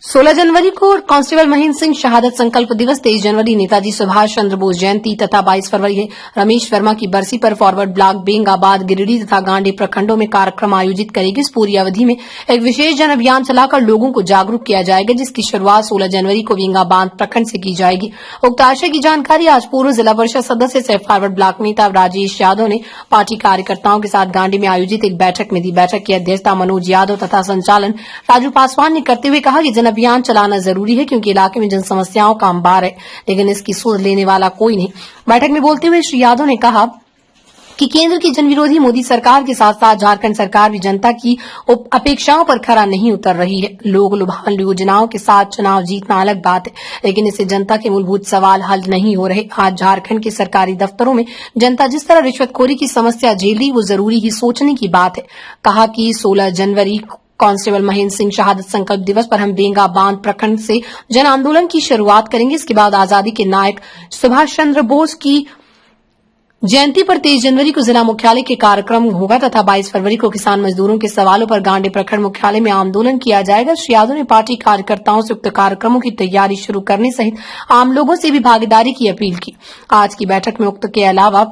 16 जनवरी को कांस्टेबल महेंद्र सिंह शहादत संकल्प दिवस, 23 जनवरी नेताजी सुभाष चंद्र बोस जयंती तथा 22 फरवरी रमेश वर्मा की बरसी पर फॉरवर्ड ब्लॉक बेंगाबाद, गिरिडीह तथा गांडी प्रखंडों में कार्यक्रम आयोजित करेगी। इस पूरी अवधि में एक विशेष जन अभियान चलाकर लोगों को जागरूक किया जाएगा, जिसकी शुरुआत 16 जनवरी को बेंगाबाद प्रखंड से की जाएगी। उक्त आशय की जानकारी आज पूर्व जिला परिषद सदस्य सह फॉरवर्ड ब्लॉक नेता राजेश यादव ने पार्टी कार्यकर्ताओं के साथ गांडी में आयोजित एक बैठक में दी। बैठक की अध्यक्षता मनोज यादव तथा संचालन राजू पासवान ने करते हुए कहा कि जन अभियान चलाना जरूरी है, क्योंकि इलाके में जन समस्याओं का अंबार है, लेकिन इसकी सुध लेने वाला कोई नहीं। बैठक में बोलते हुए श्री यादव ने कहा कि केंद्र की जनविरोधी मोदी सरकार के साथ साथ झारखंड सरकार भी जनता की अपेक्षाओं पर खरा नहीं उतर रही है। लोग लुभान योजनाओं के साथ चुनाव जीतना अलग बात है, लेकिन इससे जनता के मूलभूत सवाल हल नहीं हो रहे। आज झारखंड के सरकारी दफ्तरों में जनता जिस तरह रिश्वतखोरी की समस्या झेल रही, वो जरूरी ही सोचने की बात है। कहा कि 16 जनवरी कांस्टेबल महेंद्र सिंह शहादत संकल्प दिवस पर हम बेंगाबाद प्रखंड से जन आंदोलन की शुरुआत करेंगे। इसके बाद आजादी के नायक सुभाष चंद्र बोस की जयंती पर 23 जनवरी को जिला मुख्यालय के कार्यक्रम होगा तथा 22 फरवरी को किसान मजदूरों के सवालों पर गांडी प्रखंड मुख्यालय में आंदोलन किया जाएगा। श्री यादव ने पार्टी कार्यकर्ताओं से उक्त कार्यक्रमों की तैयारी शुरू करने सहित आम लोगों से भी भागीदारी की अपील की। आज की बैठक में उक्त के अलावा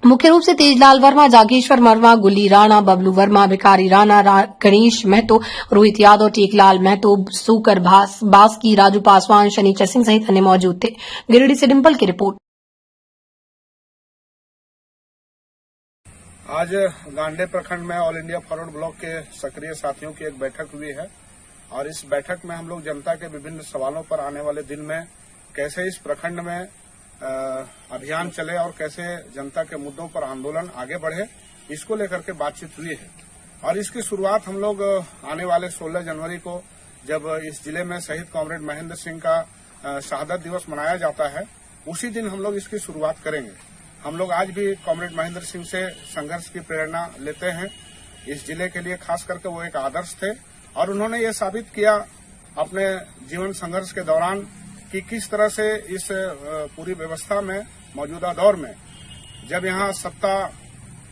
मुख्य रूप से तेजलाल वर्मा, जागेश्वर वर्मा, गुल्ली राणा, बबलू वर्मा, भिखारी राणा, गणेश महतो, रोहित यादव, टेकलाल महतो, सुकर बास्की, राजू पासवान, शनिचर सिंह सहित अन्य मौजूद थे। गिरिडीह से डिंपल की रिपोर्ट। आज गांडे प्रखंड में ऑल इंडिया फॉरवर्ड ब्लॉक के सक्रिय साथियों की एक बैठक हुई है और इस बैठक में हम लोग जनता के विभिन्न सवालों पर आने वाले दिन में कैसे इस प्रखंड में अभियान चले और कैसे जनता के मुद्दों पर आंदोलन आगे बढ़े, इसको लेकर के बातचीत हुई है। और इसकी शुरुआत हम लोग आने वाले 16 जनवरी को, जब इस जिले में शहीद कॉमरेड महेंद्र सिंह का शहादत दिवस मनाया जाता है, उसी दिन हम लोग इसकी शुरुआत करेंगे। हम लोग आज भी कॉमरेड महेंद्र सिंह से संघर्ष की प्रेरणा लेते हैं। इस जिले के लिए खास करके वो एक आदर्श थे और उन्होंने ये साबित किया अपने जीवन संघर्ष के दौरान कि किस तरह से इस पूरी व्यवस्था में मौजूदा दौर में, जब यहाँ सत्ता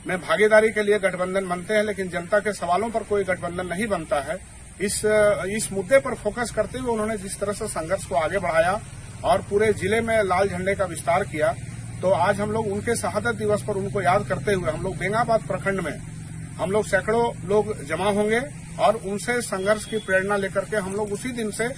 में भागीदारी के लिए गठबंधन बनते हैं लेकिन जनता के सवालों पर कोई गठबंधन नहीं बनता है, इस मुद्दे पर फोकस करते हुए उन्होंने जिस तरह से संघर्ष को आगे बढ़ाया और पूरे जिले में लाल झंडे का विस्तार किया, तो आज हम लोग उनके शहादत दिवस पर उनको याद करते हुए हम लोग बेंगाबाद प्रखंड में हम लोग सैकड़ों लोग जमा होंगे और उनसे संघर्ष की प्रेरणा लेकर के हम लोग उसी दिन से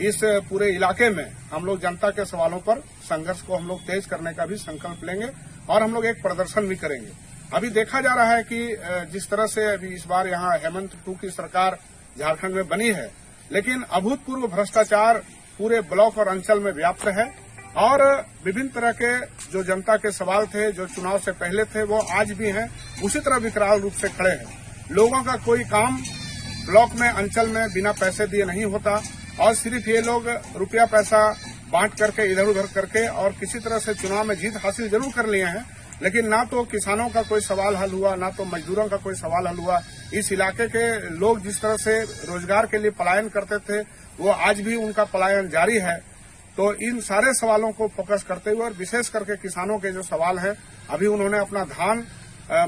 इस पूरे इलाके में हम लोग जनता के सवालों पर संघर्ष को हम लोग तेज करने का भी संकल्प लेंगे और हम लोग एक प्रदर्शन भी करेंगे। अभी देखा जा रहा है कि जिस तरह से अभी इस बार यहाँ हेमंत 2 की सरकार झारखंड में बनी है, लेकिन अभूतपूर्व भ्रष्टाचार पूरे ब्लॉक और अंचल में व्याप्त है और विभिन्न तरह के जो जनता के सवाल थे, जो चुनाव से पहले थे, वो आज भी हैं, उसी तरह विकराल रूप से खड़े हैं। लोगों का कोई काम ब्लॉक में, अंचल में बिना पैसे दिए नहीं होता और सिर्फ ये लोग रुपया पैसा बांट करके इधर उधर करके और किसी तरह से चुनाव में जीत हासिल जरूर कर लिए हैं, लेकिन ना तो किसानों का कोई सवाल हल हुआ, ना तो मजदूरों का कोई सवाल हल हुआ। इस इलाके के लोग जिस तरह से रोजगार के लिए पलायन करते थे, वो आज भी उनका पलायन जारी है। तो इन सारे सवालों को फोकस करते हुए और विशेष करके किसानों के जो सवाल है, अभी उन्होंने अपना धान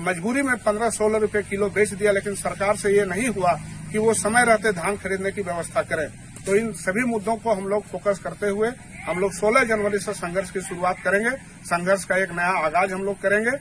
मजबूरी में 15-16 रुपए किलो बेच दिया, लेकिन सरकार से ये नहीं हुआ कि वो समय रहते धान खरीदने की व्यवस्था करें। तो इन सभी मुद्दों को हम लोग फोकस करते हुए हम लोग 16 जनवरी से संघर्ष की शुरुआत करेंगे। संघर्ष का एक नया आगाज हम लोग करेंगे।